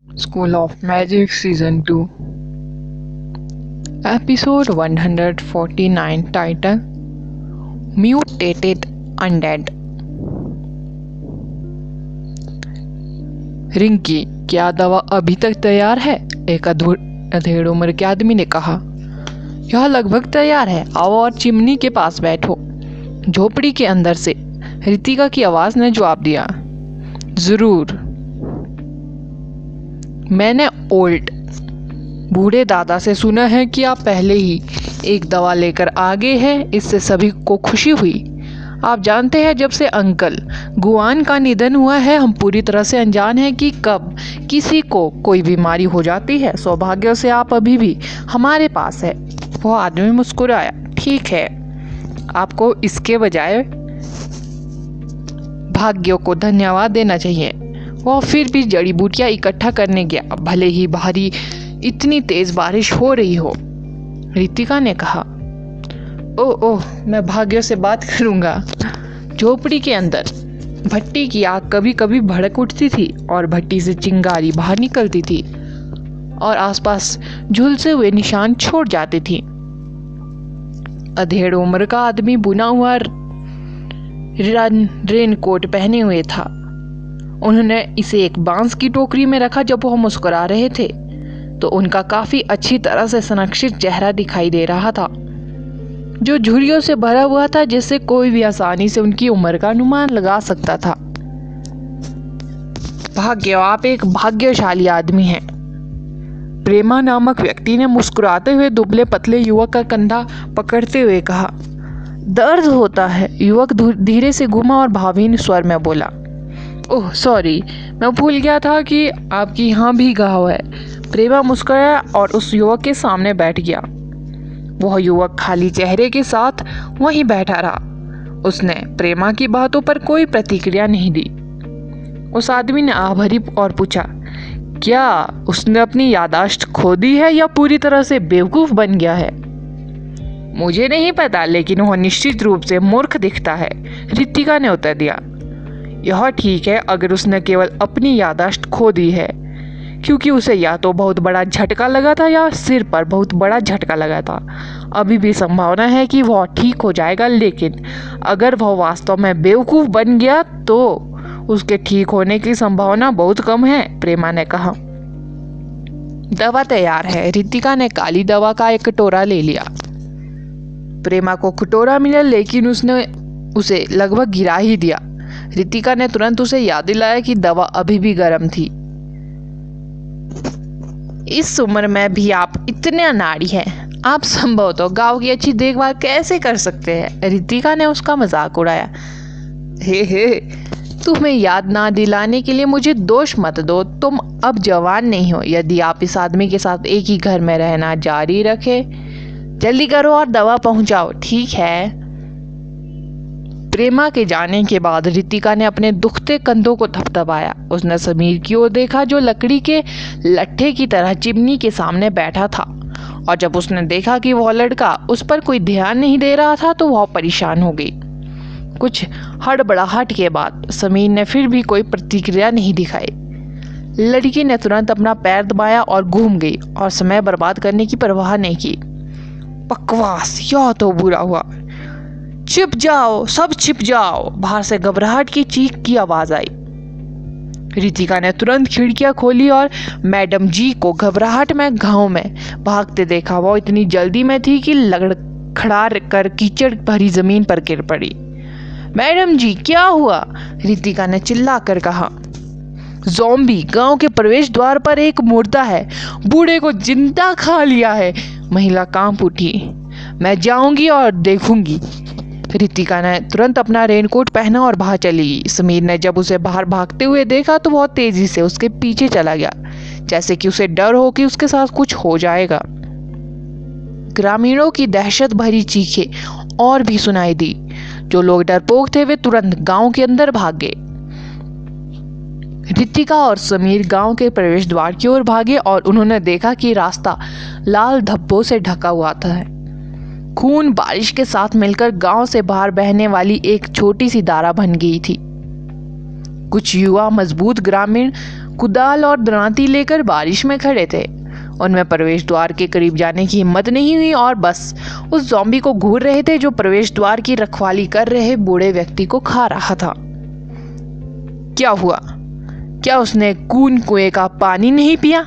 School of Magic Season 2 Episode 149 Title Mutated Undead। Rinki, क्या दवा अभी तक तैयार है? एक अधेड़ उम्र के आदमी ने कहा। यह लगभग तैयार है, आओ और चिमनी के पास बैठो। झोपड़ी के अंदर से रितिका की आवाज ने जवाब दिया। जरूर। मैंने ओल्ड बूढ़े दादा से सुना है कि आप पहले ही एक दवा लेकर आ गए हैं। इससे सभी को खुशी हुई। आप जानते हैं, जब से अंकल गुआन का निधन हुआ है, हम पूरी तरह से अनजान हैं कि कब किसी को कोई बीमारी हो जाती है। सौभाग्य से आप अभी भी हमारे पास है। वो आदमी मुस्कुराया। ठीक है, आपको इसके बजाय भाग्य को धन्यवाद देना चाहिए। वह फिर भी जड़ी बूटियां इकट्ठा करने गया, भले ही बाहरी इतनी तेज बारिश हो रही हो। रितिका ने कहा, ओह, मैं भाग्य से बात करूंगा। झोपड़ी के अंदर भट्टी की आग कभी कभी भड़क उठती थी और भट्टी से चिंगारी बाहर निकलती थी और आसपास झुलसे हुए निशान छोड़ जाती थी। अधेड़ उम्र का आदमी बुना हुआ रेनकोट पहने हुए था। उन्होंने इसे एक बांस की टोकरी में रखा। जब वह मुस्कुरा रहे थे तो उनका काफी अच्छी तरह से संरक्षित चेहरा दिखाई दे रहा था, जो झुर्रियों से भरा हुआ था, जिससे कोई भी आसानी से उनकी उम्र का अनुमान लगा सकता था। भाग्य, आप एक भाग्यशाली आदमी हैं। प्रेमा नामक व्यक्ति ने मुस्कुराते हुए दुबले पतले युवक का कंधा पकड़ते हुए कहा। दर्द होता है, युवक धीरे से घुमा और भावहीन स्वर में बोला। ओह सॉरी, मैं भूल गया था कि आपकी यहाँ भी घाव है। प्रेमा मुस्कुराया और उस युवक के सामने बैठ गया। वह युवक खाली चेहरे के साथ वहीं बैठा रहा। उसने प्रेमा की बातों पर कोई प्रतिक्रिया नहीं दी। उस आदमी ने आह भरी और पूछा, क्या उसने अपनी याददाश्त खो दी है या पूरी तरह से बेवकूफ बन गया है? मुझे नहीं पता, लेकिन वह निश्चित रूप से मूर्ख दिखता है, रितिका ने उत्तर दिया। यह ठीक है अगर उसने केवल अपनी याददाश्त खो दी है, क्योंकि उसे या तो बहुत बड़ा झटका लगा था या सिर पर बहुत बड़ा झटका लगा था। अभी भी संभावना है कि वह ठीक हो जाएगा, लेकिन अगर वह वास्तव में बेवकूफ़ बन गया तो उसके ठीक होने की संभावना बहुत कम है, प्रेमा ने कहा। दवा तैयार है। रितिका ने काली दवा का एक कटोरा ले लिया। प्रेमा को कटोरा मिला, लेकिन उसने उसे लगभग गिरा ही दिया। रितिका ने तुरंत उसे याद दिलाया कि दवा अभी भी गर्म थी। इस उम्र में भी आप इतने अनाड़ी हैं। आप संभवतः गांव की अच्छी देखभाल कैसे कर सकते हैं? रितिका ने उसका मजाक उड़ाया। हे, तुम्हें याद ना दिलाने के लिए मुझे दोष मत दो। तुम अब जवान नहीं हो। यदि आप इस आदमी के साथ एक ही घर में रहना जारी रखें, जल्दी करो और दवा पहुंचाओ, ठीक है? प्रेमा के जाने के बाद रितिका ने अपने दुखते कंधों को थपथपाया। उसने समीर की ओर देखा, जो लकड़ी के लट्ठे की तरह चिमनी के सामने बैठा था, और जब उसने देखा कि वह लड़का उस पर कोई ध्यान नहीं दे रहा था तो वह परेशान हो गई। कुछ हड़बड़ाहट के बाद समीर ने फिर भी कोई प्रतिक्रिया नहीं दिखाई। लड़की ने तुरंत अपना पैर दबाया और घूम गई और समय बर्बाद करने की परवाह नहीं की। बकवास, यह तो बुरा हुआ। छिप जाओ, सब छिप जाओ। बाहर से घबराहट की चीख की आवाज आई। रितिका ने तुरंत खिड़कियां खोली और मैडम जी को घबराहट में गांव में भागते देखा। वो इतनी जल्दी में थी कि लड़खड़ा कर कीचड़ भरी जमीन पर गिर पड़ी। मैडम जी, क्या हुआ? रितिका ने चिल्ला कर कहा। ज़ॉम्बी गांव के प्रवेश द्वार पर एक मुर्दा है। बूढ़े को जिंदा खा लिया है। महिला कांप उठी। मैं जाऊंगी और देखूंगी। रितिका ने तुरंत अपना रेनकोट पहना और बाहर चली गई। समीर ने जब उसे बाहर भागते हुए देखा तो बहुत तेजी से उसके पीछे चला गया, जैसे कि उसे डर हो कि उसके साथ कुछ हो जाएगा। ग्रामीणों की दहशत भरी चीखें और भी सुनाई दी। जो लोग डरपोक थे वे तुरंत गांव के अंदर भाग गए। रितिका और समीर गांव के प्रवेश द्वार की ओर भागे और उन्होंने देखा कि रास्ता लाल धब्बों से ढका हुआ था। खून बारिश के साथ मिलकर गांव से बाहर बहने वाली एक छोटी सी धारा बन गई थी। कुछ युवा मजबूत ग्रामीण कुदाल और दरांती लेकर बारिश में खड़े थे। उनमें प्रवेश द्वार के करीब जाने की हिम्मत नहीं हुई और बस उस ज़ॉम्बी को घूर रहे थे जो प्रवेश द्वार की रखवाली कर रहे बूढ़े व्यक्ति को खा रहा था। क्या हुआ? क्या उसने कुएं का पानी नहीं पिया?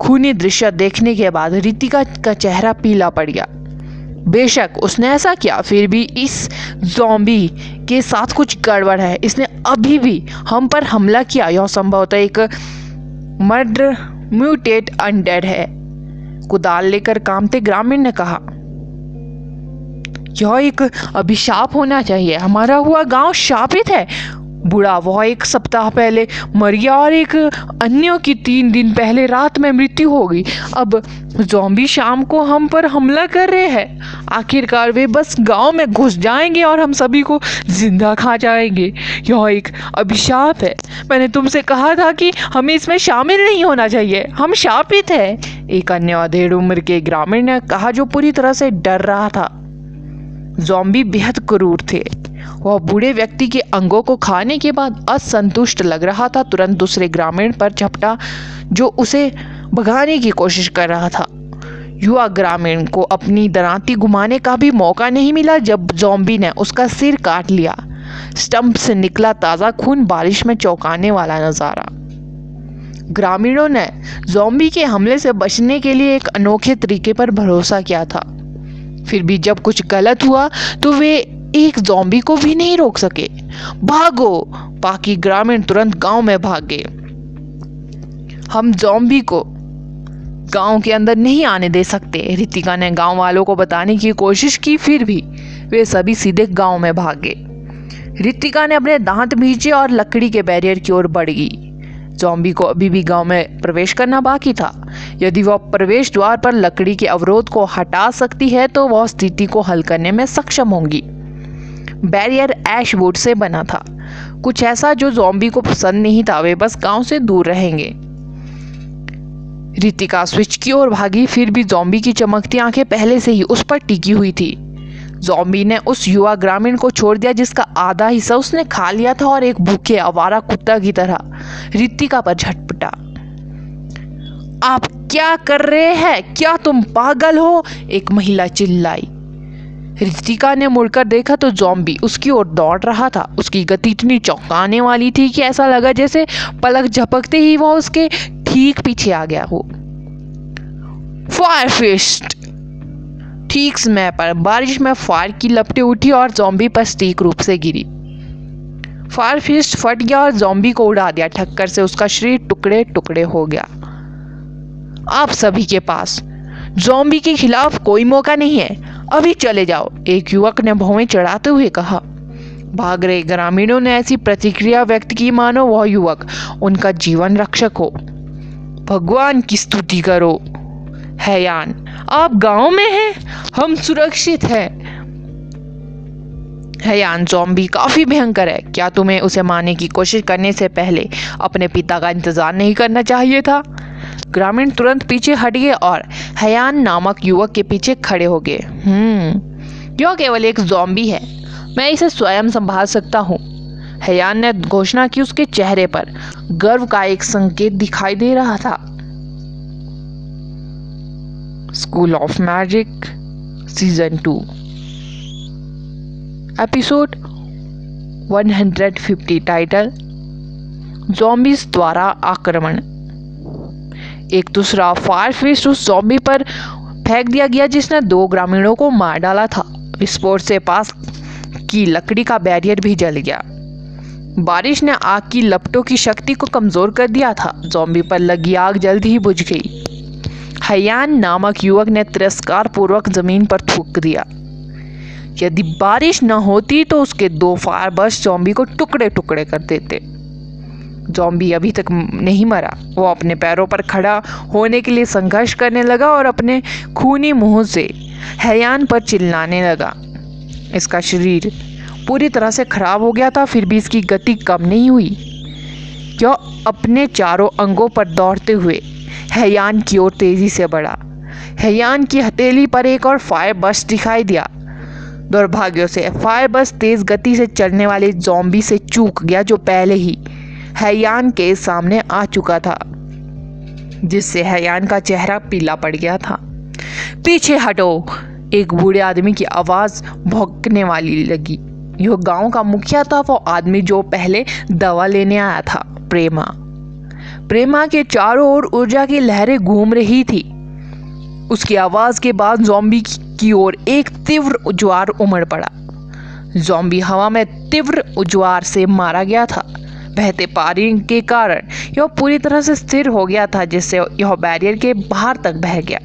खूनी दृश्य देखने के बाद रितिका का चेहरा पीला पड़ गया। बेशक उसने ऐसा किया, फिर भी इस ज़ॉम्बी के साथ कुछ गड़बड़ है। इसने अभी भी हम पर हमला किया। यह संभवतः एक मर्डर म्यूटेट अनडेड है। कुदाल लेकर कामते ग्रामीण ने कहा, यह एक अभिशाप होना चाहिए। हमारा हुआ गांव शापित है। बूढ़ा वह 1 सप्ताह पहले मर गया और एक अन्य की 3 दिन पहले रात में मृत्यु हो गई। अब ज़ॉम्बी शाम को हम पर हमला कर रहे हैं। आखिरकार वे बस गांव में घुस जाएंगे और हम सभी को जिंदा खा जाएंगे। यह एक अभिशाप है। मैंने तुमसे कहा था कि हमें इसमें शामिल नहीं होना चाहिए। हम शापित हैं। एक अन्य अधेड़ उम्र के ग्रामीण ने कहा जो पूरी तरह से डर रहा था। ज़ॉम्बी बेहद क्रूर थे। वह बूढ़े व्यक्ति के अंगों को खाने के बाद असंतुष्ट लग रहा था। तुरंत दूसरे ग्रामीण पर झपटा जो उसे भगाने की कोशिश कर रहा था। युवा ग्रामीण को अपनी दरांती घुमाने का भी मौका नहीं मिला जब ज़ॉम्बी ने उसका सिर काट लिया। स्टंप से निकला ताज़ा खून, बारिश में चौंकाने वाला नज़ारा। ग्रामीणों ने ज़ॉम्बी के हमले से बचने के लिए एक अनोखे तरीके पर भरोसा किया था। फिर भी जब कुछ गलत हुआ तो वे एक ज़ॉम्बी को भी नहीं रोक सके। भागो! बाकी ग्रामीण तुरंत गांव में भाग गए। हम ज़ॉम्बी को गांव के अंदर नहीं आने दे सकते, रितिका ने गांव वालों को बताने की कोशिश की। फिर भी वे सभी सीधे गांव में भाग गए। रितिका ने अपने दांत भींचे और लकड़ी के बैरियर की ओर बढ़ गई। ज़ॉम्बी को अभी भी गांव में प्रवेश करना बाकी था। यदि वह प्रवेश द्वार पर लकड़ी के अवरोध को हटा सकती है तो वह स्थिति को हल करने में सक्षम होंगी। बैरियर ऐश वुड से बना था, कुछ ऐसा जो ज़ॉम्बी को पसंद नहीं था। वे बस गांव से दूर रहेंगे। रितिका स्विच की ओर भागी। फिर भी ज़ॉम्बी की चमकती आंखें पहले से ही उस पर टिकी हुई थी। ज़ॉम्बी ने उस युवा ग्रामीण को छोड़ दिया जिसका आधा हिस्सा उसने खा लिया था और एक भूखे आवारा कुत्ता की तरह रितिका पर झटपटा। आप क्या कर रहे हैं? क्या तुम पागल हो? एक महिला चिल्लाई। रितिका ने मुड़कर देखा तो ज़ॉम्बी उसकी ओर दौड़ रहा था। उसकी गति इतनी चौंकाने वाली थी कि ऐसा लगा जैसे पलक झपकते ही वह उसके ठीक पीछे आ गया हो। Fire fist! ठीक समय पर बारिश में फायर की लपटें उठी और ज़ॉम्बी पर सटीक रूप से गिरी। फायर फिस्ट फट गया और ज़ॉम्बी को उड़ा दिया। ठक्कर से उसका शरीर टुकड़े टुकड़े हो गया। आप सभी के पास ज़ॉम्बी के खिलाफ कोई मौका नहीं है। अभी चले जाओ, एक युवक ने भौवें चढ़ाते हुए कहा। भाग रहे ग्रामीणों ने ऐसी प्रतिक्रिया व्यक्त की मानो वह युवक उनका जीवन रक्षक हो। भगवान की स्तुति करो। हैयान, आप गांव में हैं? हम सुरक्षित हैं। हैयान, ज़ॉम्बी काफी भयंकर है। क्या तुम्हें उसे मारने की कोशिश करने से पहले अपने पिता का इंतजार नहीं करना चाहिए था? ग्रामीण तुरंत पीछे हट गए और हैयान नामक युवक के पीछे खड़े हो गए। यह केवल एक ज़ॉम्बी है, मैं इसे स्वयं संभाल सकता हूँ। हैयान ने घोषणा की। उसके चेहरे पर गर्व का एक संकेत दिखाई दे रहा था। School of magic season 2 episode 150 title zombies द्वारा आक्रमण। एक दूसरा फायर फिस्ट उस ज़ॉम्बी पर फेंक दिया गया जिसने 2 ग्रामीणों को मार डाला था। विस्फोट से पास की लकड़ी का बैरियर भी जल गया। बारिश ने आग की लपटों की शक्ति को कमजोर कर दिया था। ज़ॉम्बी पर लगी आग जल्द ही बुझ गई। हैयान नामक युवक ने तिरस्कार पूर्वक जमीन पर थूक दिया। यदि बारिश न होती तो उसके 2 फायर बर्स्ट ज़ॉम्बी को टुकड़े टुकड़े कर देते। ज़ॉम्बी अभी तक नहीं मरा। वो अपने पैरों पर खड़ा होने के लिए संघर्ष करने लगा और अपने खूनी मुंह से हैयान पर चिल्लाने लगा। इसका शरीर पूरी तरह से खराब हो गया था, फिर भी इसकी गति कम नहीं हुई। यह अपने चारों अंगों पर दौड़ते हुए हैयान की ओर तेजी से बढ़ा। हैयान की हथेली पर एक और फायर बर्स्ट दिखाई दिया। दुर्भाग्य से फायर बर्स्ट तेज गति से चलने वाले ज़ॉम्बी से चूक गया जो पहले ही हैयान के सामने आ चुका था, जिससे हैयान का चेहरा पीला पड़ गया था। पीछे हटो, एक बूढ़े आदमी की आवाज भौंकने वाली लगी। यह गांव का मुखिया था, वो आदमी जो पहले दवा लेने आया था, प्रेमा के चारों ओर ऊर्जा की लहरें घूम रही थी। उसकी आवाज के बाद ज़ॉम्बी की ओर एक तीव्र ज्वार उमड़ पड़ा। ज़ॉम्बी हवा में तीव्र ज्वार से मारा गया था। बहते पानी के कारण यह पूरी तरह से स्थिर हो गया था, जिससे यह बैरियर के बाहर तक बह गया।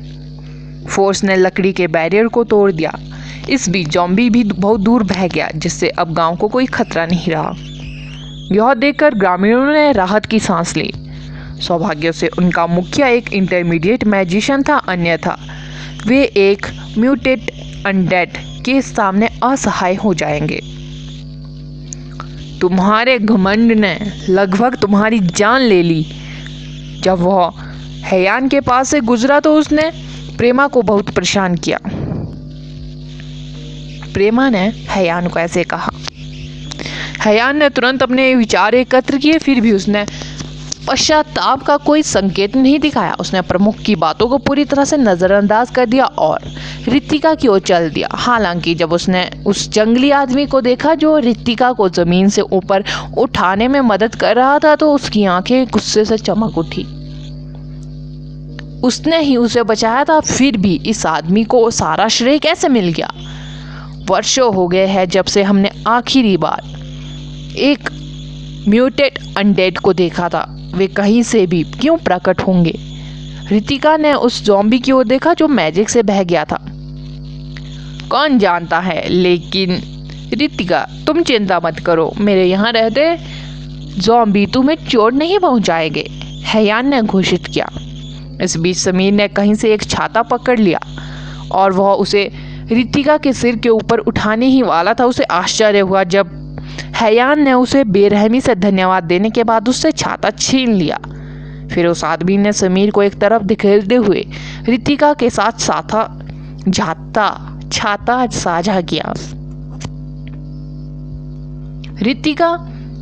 फोर्स ने लकड़ी के बैरियर को तोड़ दिया। इस बीच ज़ॉम्बी भी बहुत दूर बह गया, जिससे अब गांव को कोई खतरा नहीं रहा। यह देखकर ग्रामीणों ने राहत की सांस ली। सौभाग्य से उनका मुखिया एक इंटरमीडिएट मैजिशियन था, अन्यथा वे एक म्यूटेट अनडेड के सामने असहाय हो जाएंगे। तुम्हारे घमंड ने लगभग तुम्हारी जान ले ली। जब वह हैयान के पास से गुजरा तो उसने प्रेमा को बहुत परेशान किया। प्रेमा ने हैयान को ऐसे कहा। हैयान ने तुरंत अपने विचार एकत्र किए, फिर भी उसने पश्चाताप का कोई संकेत नहीं दिखाया। उसने प्रमुख की बातों को पूरी तरह से नजरअंदाज कर दिया और रितिका की ओर चल दिया। हालांकि जब उसने उस जंगली आदमी को देखा जो रितिका को जमीन से ऊपर उठाने में मदद कर रहा था, तो उसकी आंखें गुस्से से चमक उठी। उसने ही उसे बचाया था, फिर भी इस आदमी को सारा श्रेय कैसे मिल गया? वर्षों हो गए हैं जब से हमने आखिरी बार एक म्यूटेट अनडेड को देखा था। वे कहीं से भी क्यों प्रकट होंगे? रितिका ने उस ज़ॉम्बी की ओर देखा जो मैजिक से बह गया था। कौन जानता है, लेकिन रितिका तुम चिंता मत करो, मेरे यहाँ रहते ज़ॉम्बी तुम्हें चोट नहीं पहुँचाएंगे, हैयान ने घोषित किया। इस बीच समीर ने कहीं से एक छाता पकड़ लिया और वह उसे रितिका के सिर के ऊपर उठाने ही वाला था। उसे आश्चर्य हुआ जब हैयान ने उसे बेरहमी से धन्यवाद देने के बाद उससे छाता छीन लिया। फिर उस आदमी ने समीर को एक तरफ धकेलते हुए रितिका के साथ छाता साझा किया। रितिका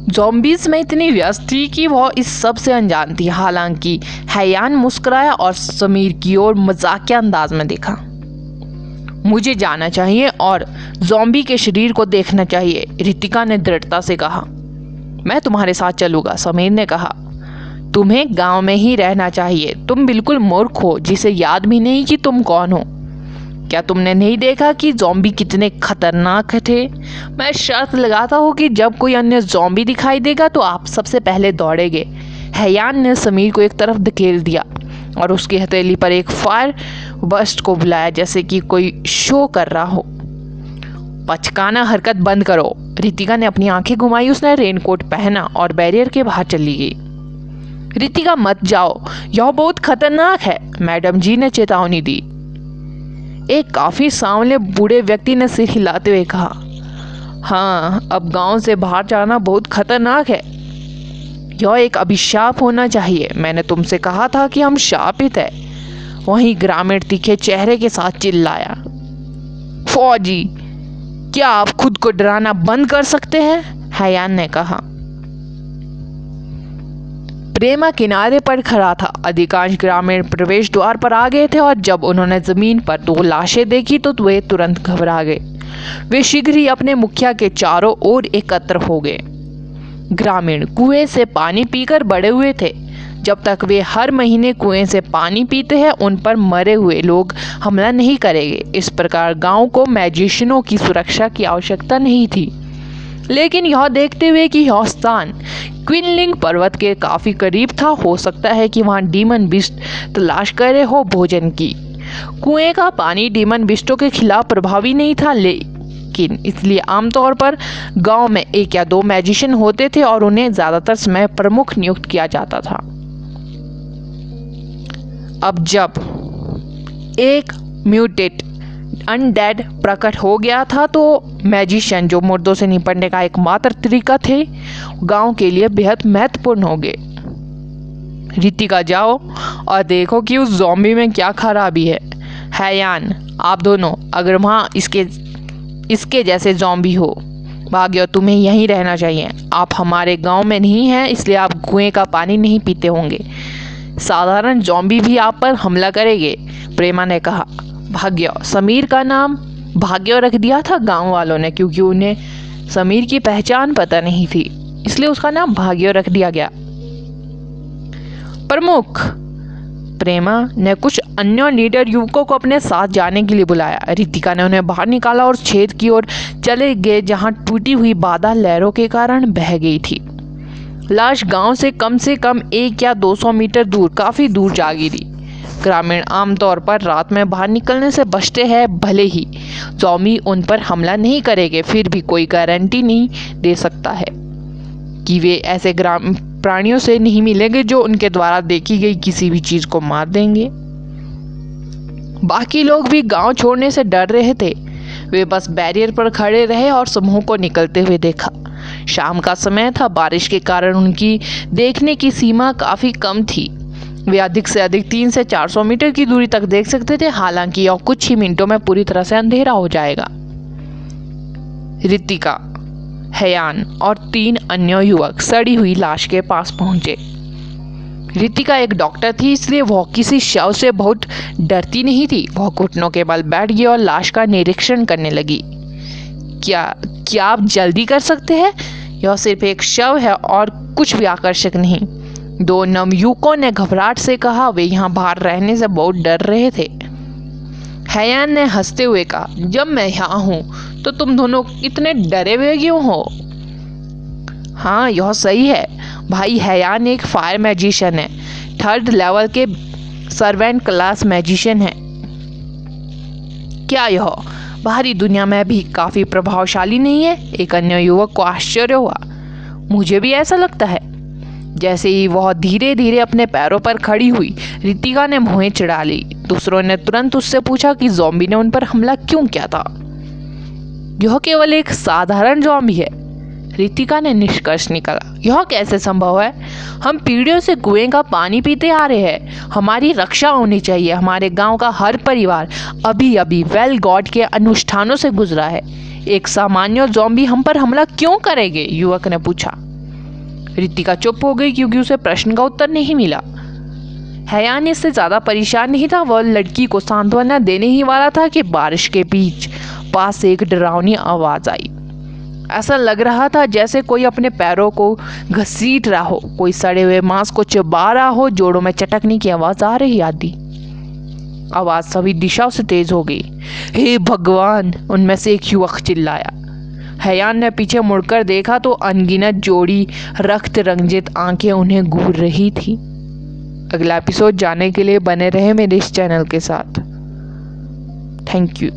ज़ॉम्बीज़ में इतनी व्यस्त थी कि वह इस सब से अनजान थी। हालांकि हैयान मुस्कुराया और समीर की ओर मजाकिया अंदाज में देखा। मुझे जाना चाहिए और ज़ॉम्बी के शरीर को देखना चाहिए, रितिका ने दृढ़ता से कहा। मैं तुम्हारे साथ चलूंगा, समीर ने कहा। तुम्हें गांव में ही रहना चाहिए। तुम बिल्कुल मूर्ख हो जिसे याद भी नहीं कि तुम कौन हो। क्या तुमने नहीं देखा कि ज़ॉम्बी कितने खतरनाक थे? मैं शर्त लगाता हूँ कि जब कोई अन्य ज़ॉम्बी दिखाई देगा तो आप सबसे पहले दौड़ेंगे। हैयान ने समीर को एक तरफ धकेल दिया और उसकी हथेली पर एक फायर बस्ट को बुलाया, जैसे कि कोई शो कर रहा हो। पचकाना हरकत बंद करो। रितिका ने अपनी आंखें घुमाई। उसने रेनकोट पहना और बैरियर के बाहर चली गई। रितिका मत जाओ, यह बहुत खतरनाक है, मैडम जी ने चेतावनी दी। एक काफी सांवले बूढ़े व्यक्ति ने सिर हिलाते हुए कहा। हाँ, अब गांव से बाहर जाना बहुत खतरनाक है। यह एक अभिशाप होना चाहिए। मैंने तुमसे कहा था कि हम शापित है। वहीं ग्रामीण तीखे चेहरे के साथ चिल्लाया। फौजी, क्या आप खुद को डराना बंद कर सकते हैं? हैयान ने कहा। प्रेमा किनारे पर खड़ा था। अधिकांश ग्रामीण प्रवेश द्वार पर आ गए थे और जब उन्होंने जमीन पर 2 लाशें देखी तो वे तुरंत घबरा गए। वे शीघ्र ही अपने मुखिया के चारों ओर एकत्र हो गए। ग्रामीण कुएं से पानी पीकर बड़े हुए थे। जब तक वे हर महीने कुएं से पानी पीते हैं, उन पर मरे हुए लोग हमला नहीं करेंगे। इस प्रकार गांव को मैजिशियनों की सुरक्षा की आवश्यकता नहीं थी। लेकिन यह देखते हुए कि यह स्थान क्विनलिंग पर्वत के काफी करीब था, हो सकता है कि वहां डीमन बिस्ट तलाश कर रहे हो भोजन की। कुएं का पानी डीमन बिस्टों के खिलाफ प्रभावी नहीं था, लेकिन इसलिए आमतौर पर गांव में 1 या 2 मैजिशियन होते थे और उन्हें ज्यादातर समय प्रमुख नियुक्त किया जाता था। अब जब एक म्यूटेट अनडेड प्रकट हो गया था तो मैजिशियन, जो मुर्दों से निपटने का एकमात्र तरीका थे, गांव के लिए बेहद महत्वपूर्ण हो गए। रितिका, जाओ और देखो कि उस ज़ॉम्बी में क्या खराबी है। हैयान, आप दोनों अगर वहाँ इसके जैसे ज़ॉम्बी हो, भाग्य, तुम्हें यहीं रहना चाहिए। आप हमारे गांव में नहीं हैं, इसलिए आप कुएं का पानी नहीं पीते होंगे। साधारण ज़ॉम्बी भी आप पर हमला करेंगे, प्रेमा ने कहा। भाग्य, समीर का नाम भाग्य रख दिया था गांव वालों ने, क्योंकि उन्हें समीर की पहचान पता नहीं थी, इसलिए उसका नाम भाग्य रख दिया गया। प्रमुख, प्रेमा ने कुछ अन्य लीडर युवकों को अपने साथ जाने के लिए बुलाया। रितिका ने उन्हें बाहर निकाला और छेद की ओर चले गए, जहां टूटी हुई बाधा लहरों के कारण बह गई थी। लाश गांव से कम 1 या 200 मीटर दूर, काफी दूर जा गिरी। ग्रामीण आमतौर पर रात में बाहर निकलने से बचते हैं, भले ही ज़ॉम्बी उन पर हमला नहीं करेंगे, फिर भी कोई गारंटी नहीं दे सकता है कि वे ऐसे प्राणियों से नहीं मिलेंगे जो उनके द्वारा देखी गई किसी भी चीज को मार देंगे। बाकी लोग भी गांव छोड़ने से डर रहे थे। वे बस बैरियर पर खड़े रहे और समूह को निकलते हुए देखा। शाम का समय था, बारिश के कारण उनकी देखने की सीमा काफी कम थी। वे अधिक से अधिक 300 से 400 मीटर की दूरी तक देख सकते थे, हालांकि और कुछ ही मिनटों में पूरी तरह से अंधेरा हो जाएगा। रितिका, हयान और 3 अन्य युवक सड़ी हुई लाश के पास पहुंचे। रितिका एक डॉक्टर थी, इसलिए वह किसी शव से बहुत डरती नहीं थी। वह घुटनों के बल बैठ गई और लाश का निरीक्षण करने लगी। क्या आप जल्दी कर सकते हैं? यह सिर्फ एक शव है और कुछ भी आकर्षक नहीं, 2 नवयुवकों ने घबराहट से कहा। वे यहाँ बाहर रहने से बहुत डर रहे थे। हयान ने हंसते हुए कहा, जब मैं यहाँ हूँ तो तुम दोनों इतने डरे हुए क्यों हो? हाँ, यह सही है। भाई हयान एक फायर मैजिशियन है, 3rd लेवल के सर्वेंट क्लास मैजिशियन है। क्या यह बाहरी दुनिया में भी काफी प्रभावशाली नहीं है? एक अन्य युवक को आश्चर्य हुआ। मुझे भी ऐसा लगता है। जैसे ही वह धीरे धीरे अपने पैरों पर खड़ी हुई, रितिका ने मुँह चिढ़ा ली। दूसरों ने तुरंत उससे पूछा कि ज़ॉम्बी ने उन पर हमला क्यों किया था। यह केवल एक साधारण ज़ॉम्बी है, रितिका ने निष्कर्ष निकाला। यह कैसे संभव है? हम पीढ़ियों से कुएं का पानी पीते आ रहे हैं। हमारी रक्षा होनी चाहिए। हमारे गांव का हर परिवार अभी अभी वेल गॉड के अनुष्ठानों से गुजरा है। एक सामान्य ज़ॉम्बी हम पर हमला क्यों करेंगे? युवक ने पूछा। रितिका चुप हो गई, क्योंकि उसे प्रश्न का उत्तर नहीं मिला। हयान इससे ज्यादा परेशान नहीं था। वह लड़की को सांत्वना देने ही वाला था कि बारिश के बीच पास से एक डरावनी आवाज आई। ऐसा लग रहा था जैसे कोई अपने पैरों को घसीट रहा हो, कोई सड़े हुए मांस को चबा रहा हो। जोड़ों में चटकने की आवाज आ रही आदि। आवाज सभी दिशाओं से तेज हो गई। हे भगवान, उनमें से एक युवक चिल्लाया। हयान ने पीछे मुड़कर देखा तो अनगिनत जोड़ी रक्त रंजित आंखें उन्हें घूर रही थी। अगला एपिसोड जानने के लिए बने रहे मेरे इस चैनल के साथ। Thank you.